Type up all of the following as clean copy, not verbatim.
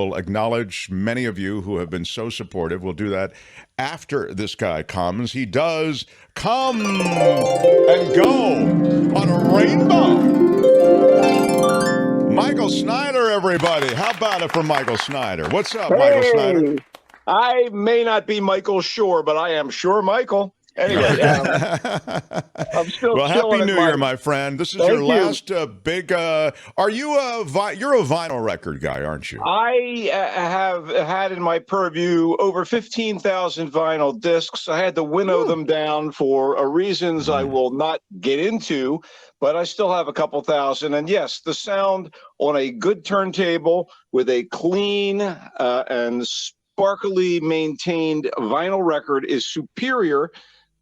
We'll acknowledge many of you who have been so supportive. We'll do that after this guy comes. He does come and go on a rainbow. Michael Snyder, everybody. How about it for Michael Snyder? What's up, Michael Snyder? I may not be Michael Shore, but I am sure Michael. Anyway, I'm still well, chilling. Happy New Year, my friend. This is your last big. Are you you're a vinyl record guy, aren't you? I have had in my purview over 15,000 vinyl discs. I had to winnow them down for reasons I will not get into, but I still have a couple thousand. And yes, the sound on a good turntable with a clean and sparkly maintained vinyl record is superior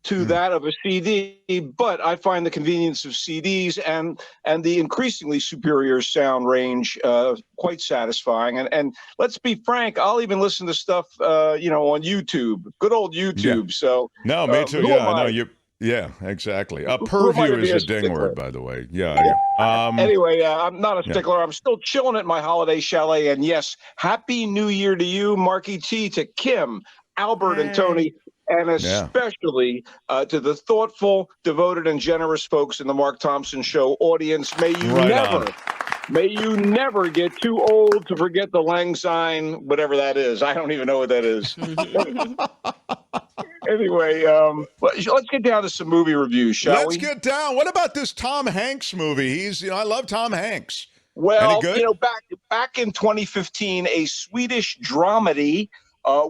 to that of a CD, but I find the convenience of CDs and the increasingly superior sound range quite satisfying. And let's be frank, I'll even listen to stuff on YouTube, good old YouTube. Yeah. So no, me too. Yeah, no, you. Yeah, exactly. Purview is a ding word, by the way. Yeah. Anyway, I'm not a stickler. I'm still chilling at my holiday chalet, and yes, Happy New Year to you, Marky T, to Kim, Albert, and Tony. And especially to the thoughtful, devoted, and generous folks in the Mark Thompson Show audience. May you never get too old to forget the Lang Syne, whatever that is. I don't even know what that is. Anyway, let's get down to some movie reviews, shall we? Let's get down. What about this Tom Hanks movie? I love Tom Hanks. Well, back in 2015, a Swedish dramedy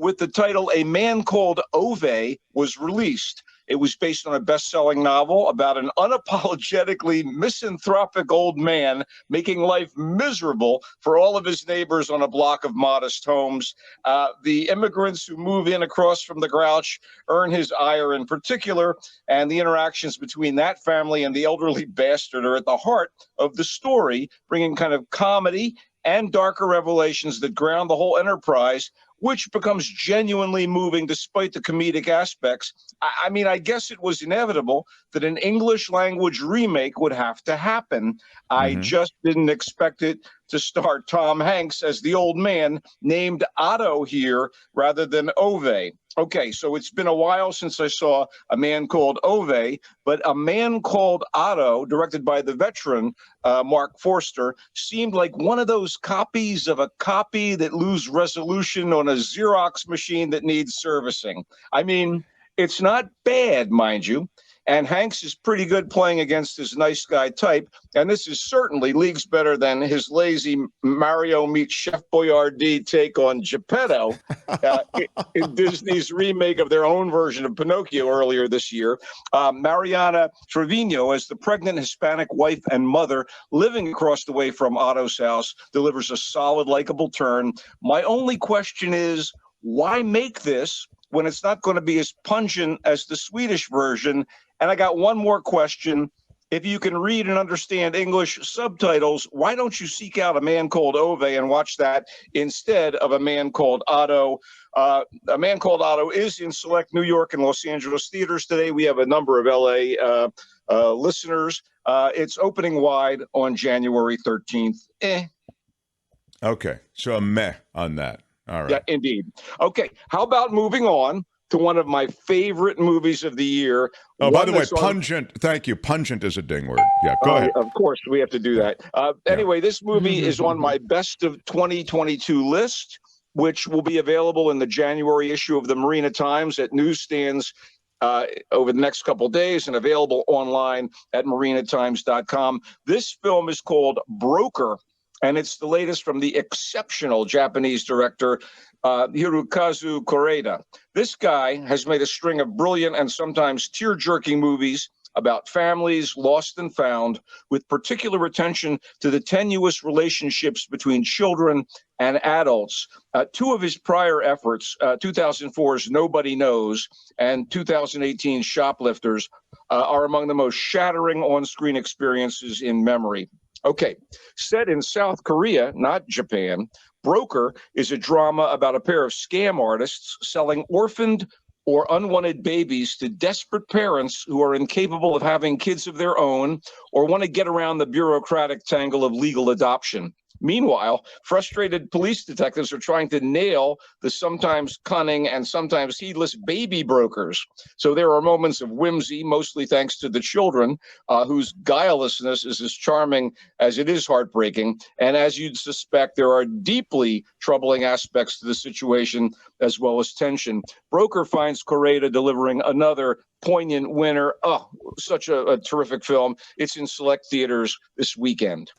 with the title A Man Called Ove was released. It was based on a best-selling novel about an unapologetically misanthropic old man making life miserable for all of his neighbors on a block of modest homes. The immigrants who move in across from the Grouch earn his ire in particular, and the interactions between that family and the elderly bastard are at the heart of the story, bringing kind of comedy and darker revelations that ground the whole enterprise, which becomes genuinely moving despite the comedic aspects. I mean, I guess it was inevitable that an English language remake would have to happen. I just didn't expect it to star Tom Hanks as the old man named Otto here rather than Ove. Okay, so it's been a while since I saw A Man Called Ove, but A Man Called Otto, directed by the veteran Mark Forster, seemed like one of those copies of a copy that lose resolution on a Xerox machine that needs servicing. I mean, it's not bad, mind you. And Hanks is pretty good playing against his nice guy type. And this is certainly leagues better than his lazy Mario meets Chef Boyardee take on Geppetto in Disney's remake of their own version of Pinocchio earlier this year. Mariana Trevino, as the pregnant Hispanic wife and mother living across the way from Otto's house, delivers a solid, likable turn. My only question is, why make this when it's not going to be as pungent as the Swedish version? And I got one more question. If you can read and understand English subtitles, why don't you seek out A Man Called Ove and watch that instead of A Man Called Otto? A Man Called Otto is in select New York and Los Angeles theaters today. We have a number of LA listeners. It's opening wide on January 13th. Okay, so a meh on that. All right. Yeah, indeed. Okay, how about moving on to one of my favorite movies of the year. Oh, by the way, pungent. Thank you. Pungent is a ding word. Yeah, go ahead. Of course, we have to do that. Anyway, this movie is on my best of 2022 list, which will be available in the January issue of the Marina Times at newsstands over the next couple of days and available online at marinatimes.com. This film is called Broker, and it's the latest from the exceptional Japanese director Hirokazu Koreeda. This guy has made a string of brilliant and sometimes tear-jerking movies about families lost and found, with particular attention to the tenuous relationships between children and adults. Two of his prior efforts, 2004's Nobody Knows and 2018's Shoplifters, are among the most shattering on-screen experiences in memory. Okay, set in South Korea, not Japan, Broker is a drama about a pair of scam artists selling orphaned or unwanted babies to desperate parents who are incapable of having kids of their own or want to get around the bureaucratic tangle of legal adoption. Meanwhile, frustrated police detectives are trying to nail the sometimes cunning and sometimes heedless baby brokers. So there are moments of whimsy, mostly thanks to the children, whose guilelessness is as charming as it is heartbreaking. And as you'd suspect, there are deeply troubling aspects to the situation as well as tension. Broker finds Correa delivering another poignant winner. Oh, such a terrific film. It's in select theaters this weekend.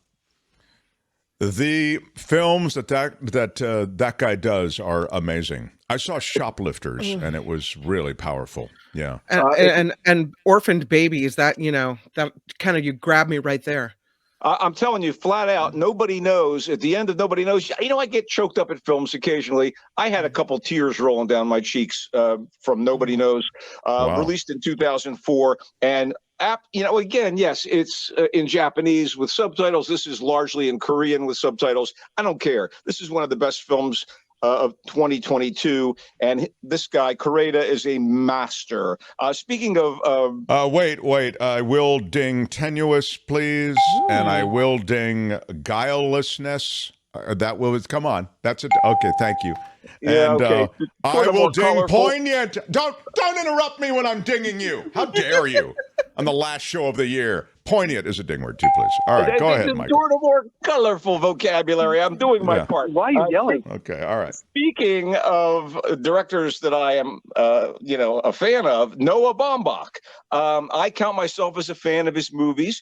The films that guy does are amazing. I saw Shoplifters, and it was really powerful. Yeah, and Orphaned Babies. That that kind of, you grab me right there. I'm telling you, flat out, nobody knows. At the end of Nobody Knows, I get choked up at films occasionally. I had a couple tears rolling down my cheeks from Nobody Knows, released in 2004. And again, yes, it's in Japanese with subtitles. This is largely in Korean with subtitles. I don't care. This is one of the best films of 2022, and this guy Correa is a master. Speaking of, wait, I will ding tenuous, please, and I will ding guilelessness. Come on. That's it. Okay, thank you. Yeah, and okay. I will ding colorful. poignant. Don't interrupt me when I'm dinging you. How dare you? On the last show of the year. Poignant is a ding word too, please. All right, go ahead, Michael. Sort of more colorful vocabulary. I'm doing my part. Why are you yelling? Okay, all right. Speaking of directors that I am, a fan of, Noah Baumbach. I count myself as a fan of his movies.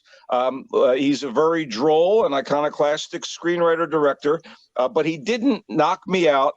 He's a very droll and iconoclastic screenwriter-director, but he didn't knock me out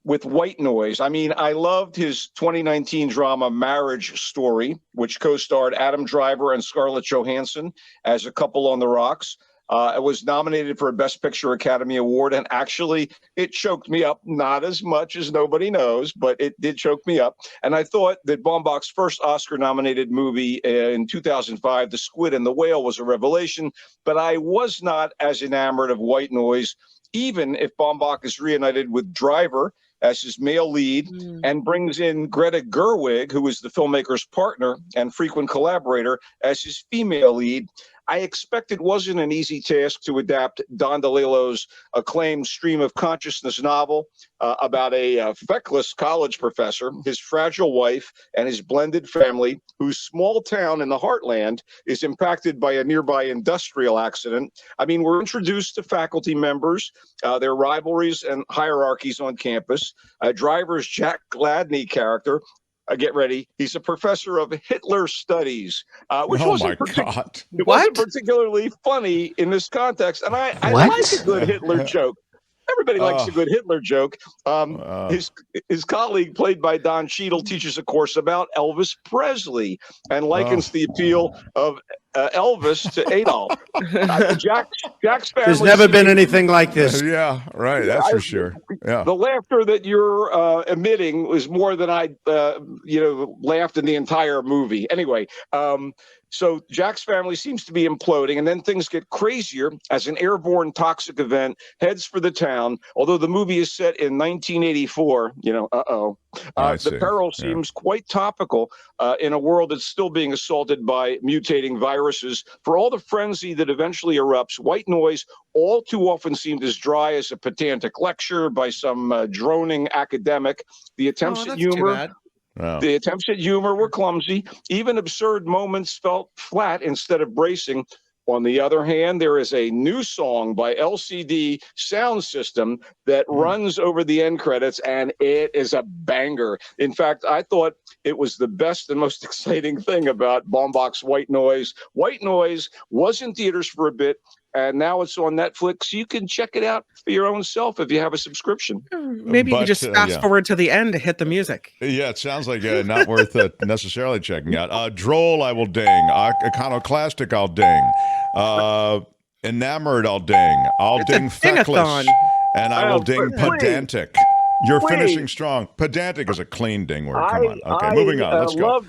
with White Noise. I mean, I loved his 2019 drama Marriage Story, which co-starred Adam Driver and Scarlett Johansson as a couple on the rocks. It was nominated for a Best Picture Academy Award, and actually it choked me up, not as much as Nobody Knows, but it did choke me up. And I thought that Baumbach's first Oscar-nominated movie in 2005, The Squid and the Whale, was a revelation, but I was not as enamored of White Noise, even if Baumbach is reunited with Driver as his male lead and brings in Greta Gerwig, who is the filmmaker's partner and frequent collaborator, as his female lead. I expect it wasn't an easy task to adapt Don DeLillo's acclaimed stream of consciousness novel about a feckless college professor, his fragile wife, and his blended family, whose small town in the heartland is impacted by a nearby industrial accident. I mean, we're introduced to faculty members, their rivalries and hierarchies on campus. Driver's Jack Gladney character, get ready, he's a professor of Hitler studies, which wasn't particularly funny in this context. And I like a good Hitler joke. Everybody likes a good Hitler joke. His colleague, played by Don Cheadle, teaches a course about Elvis Presley and likens the appeal of Elvis to Adolf. Jack's family. There's never been anything like this. Yeah, right. That's for sure. Yeah. The laughter that you're emitting was more than I, laughed in the entire movie. Anyway, so Jack's family seems to be imploding, and then things get crazier as an airborne toxic event heads for the town. Although the movie is set in 1984, the peril seems quite topical in a world that's still being assaulted by mutating viruses. For all the frenzy that eventually erupts, White Noise all too often seemed as dry as a pedantic lecture by some droning academic. The attempts at humor. Wow. The attempts at humor were clumsy. Even absurd moments felt flat instead of bracing. On the other hand, there is a new song by LCD Sound System that runs over the end credits, and it is a banger. In fact, I thought it was the best and most exciting thing about Baumbach's White Noise. White Noise was in theaters for a bit, and now it's on Netflix. You can check it out for your own self if you have a subscriction. Maybe you can just fast forward to the end to hit the music. Yeah, it sounds like not worth necessarily checking out. Droll, I will ding. Iconoclastic, I'll ding. Enamored, I'll ding. I'll ding feckless. And I will ding pedantic. You're finishing strong. Pedantic is a clean ding word. Come on. Okay, moving on. Let's go.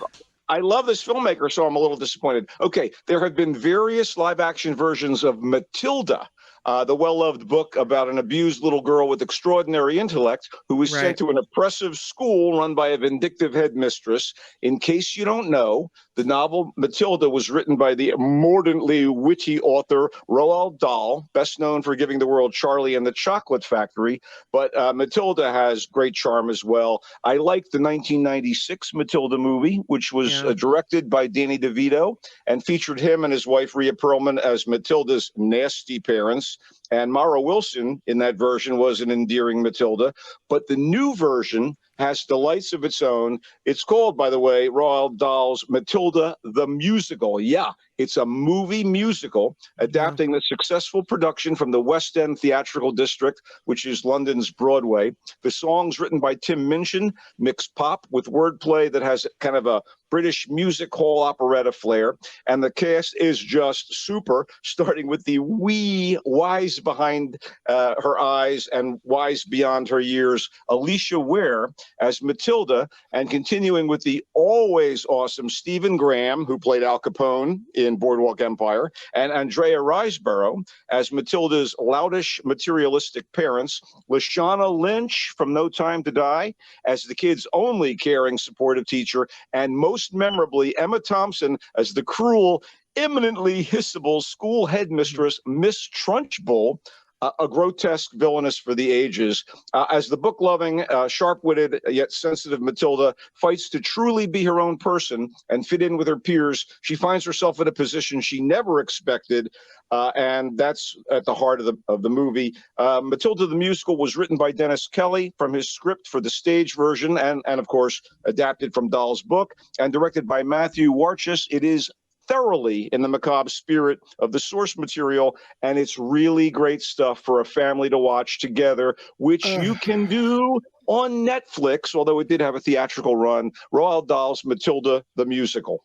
I love this filmmaker, so I'm a little disappointed. Okay, there have been various live-action versions of Matilda, the well-loved book about an abused little girl with extraordinary intellect who was Right. sent to an oppressive school run by a vindictive headmistress. In case you don't know, the novel Matilda was written by the mordantly witty author Roald Dahl, best known for giving the world Charlie and the Chocolate Factory. But Matilda has great charm as well. I like the 1996 Matilda movie, which was directed by Danny DeVito and featured him and his wife Rhea Perlman as Matilda's nasty parents. And Mara Wilson in that version was an endearing Matilda. But the new version has delights of its own. It's called, by the way, Roald Dahl's Matilda the Musical. Yeah, it's a movie musical adapting the successful production from the West End Theatrical District, which is London's Broadway. The songs written by Tim Minchin mix pop with wordplay that has kind of a British music hall operetta flair. And the cast is just super, starting with the wee wise behind her eyes and wise beyond her years, Alicia Ware as Matilda, and continuing with the always awesome Stephen Graham, who played Al Capone in Boardwalk Empire, and Andrea Riseborough as Matilda's loutish, materialistic parents, Lashana Lynch from No Time to Die as the kid's only caring, supportive teacher, and most memorably, Emma Thompson as the cruel, eminently hissable school headmistress, Miss Trunchbull, a grotesque villainess for the ages. As the book-loving, sharp-witted, yet sensitive Matilda fights to truly be her own person and fit in with her peers, she finds herself in a position she never expected, and that's at the heart of the movie. Matilda the Musical was written by Dennis Kelly from his script for the stage version and of course, adapted from Dahl's book, and directed by Matthew Warchus. It is thoroughly in the macabre spirit of the source material, and it's really great stuff for a family to watch together, which you can do on Netflix, although it did have a theatrical run. Roald Dahl's Matilda the Musical.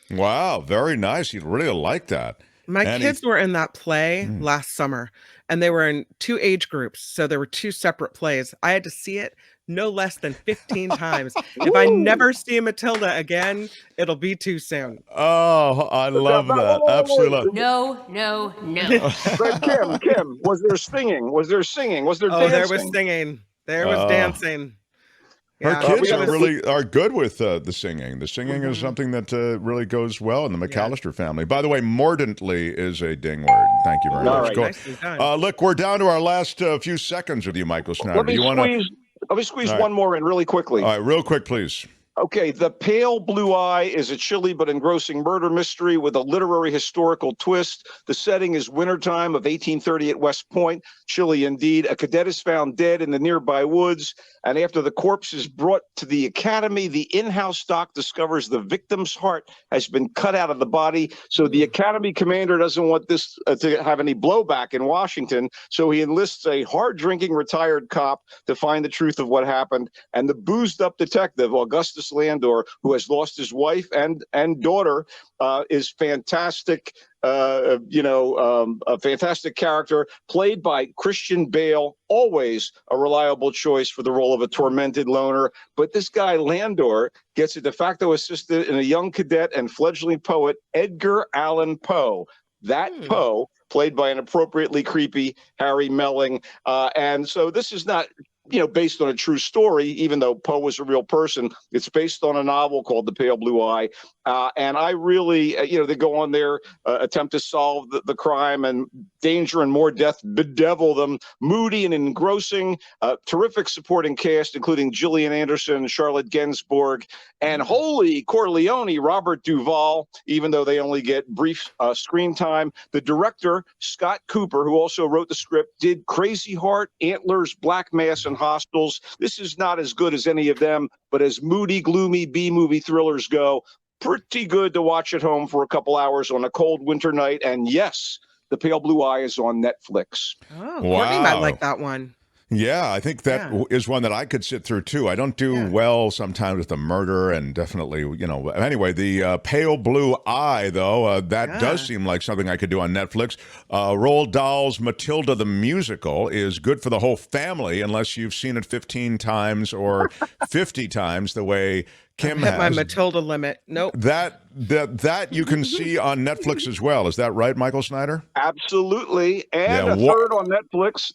Wow, very nice. You'd really like that. My kids were in that play last summer, and they were in 2 age groups, so there were 2 separate plays. I had to see it no less than 15 times. If I never see Matilda again, it'll be too soon. Oh, I love that. Absolutely love. No. But Kim, was there singing? Was there singing? Was there dancing? There was singing. There was dancing. Her Yeah. kids are good with the singing. The singing is something that really goes well in the McAllister family. By the way, mordantly is a ding word. Thank you very much. Right. Nicely done. Look, we're down to our last few seconds with you, Michael Snyder. Let me squeeze one more in really quickly. All right, real quick, please. Okay, The Pale Blue Eye is a chilly but engrossing murder mystery with a literary historical twist. The setting is wintertime of 1830 at West Point. Chilly indeed. A cadet is found dead in the nearby woods, and after the corpse is brought to the academy, the in-house doc discovers the victim's heart has been cut out of the body. So the academy commander doesn't want this to have any blowback in Washington, so he enlists a hard-drinking retired cop to find the truth of what happened. And the boozed-up detective, Augustus Landor, who has lost his wife and daughter, is fantastic. A fantastic character played by Christian Bale, always a reliable choice for the role of a tormented loner. But this guy Landor gets a de facto assistant in a young cadet and fledgling poet, Edgar Allan Poe. That Poe, played by an appropriately creepy Harry Melling. And so this is not based on a true story, even though Poe was a real person. It's based on a novel called The Pale Blue Eye. And I really, they go on there, attempt to solve the crime, and danger and more death bedevil them. Moody and engrossing, terrific supporting cast, including Gillian Anderson, Charlotte Gainsbourg, and holy Corleone, Robert Duvall, even though they only get brief screen time. The director, Scott Cooper, who also wrote the script, did Crazy Heart, Antlers, Black Mass, and Hostels. This is not as good as any of them, but as moody, gloomy B-movie thrillers go, pretty good to watch at home for a couple hours on a cold winter night. And yes, The Pale Blue Eye is on Netflix. Oh, Courtney might like that one. Yeah, I think that is one that I could sit through too. I don't do well sometimes with the murder, and definitely, anyway, the Pale Blue Eye, though, that does seem like something I could do on Netflix. Roald Dahl's Matilda the Musical is good for the whole family, unless you've seen it 15 times or 50 times, the way Kim hit my has. Matilda limit. Nope. That you can see on Netflix as well. Is that right, Michael Snyder? Absolutely. And a third on Netflix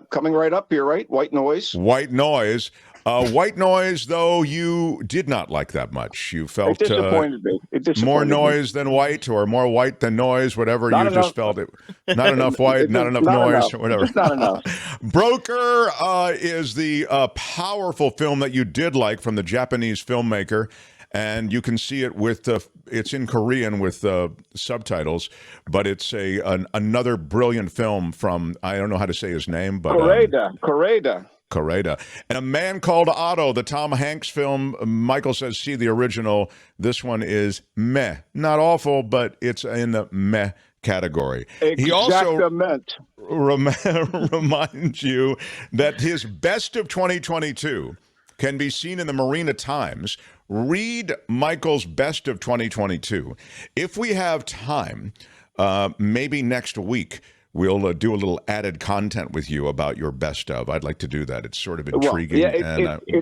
coming right up here, right? White Noise. White Noise. White Noise, though, you did not like that much. You felt It disappointed me. It disappointed more me. noise than white, or more white than noise, whatever. Not you enough. Just felt it. Not enough white, not enough noise, or whatever. Just not enough. Broker is the powerful film that you did like from the Japanese filmmaker. And you can see it with it's in Korean with subtitles, but it's another brilliant film from, I don't know how to say his name, but Correda. And A Man Called Otto, the Tom Hanks film. Michael says, see the original. This one is meh. Not awful, but it's in the meh category. He also reminds you that his best of 2022 can be seen in the Marina Times. Read Michael's best of 2022. If we have time, maybe next week, we'll do a little added content with you about your best of. I'd like to do that. It's sort of intriguing,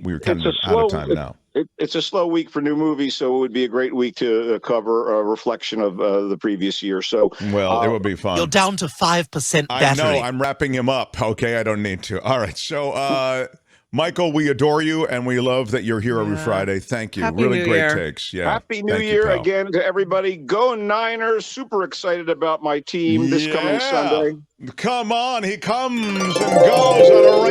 we're kind of out of time now. It's a slow week for new movies, so it would be a great week to cover a reflection of the previous year. So, well, it would be fun. You're down to 5% battery. I know. I'm wrapping him up. Okay, I don't need to. All right. So, Michael, we adore you, and we love that you're here every Friday. Thank you. Happy really New great Year. takes. Yeah. Happy New Year again to everybody. Go Niners. Super excited about my team this coming Sunday. Come on. He comes and goes on a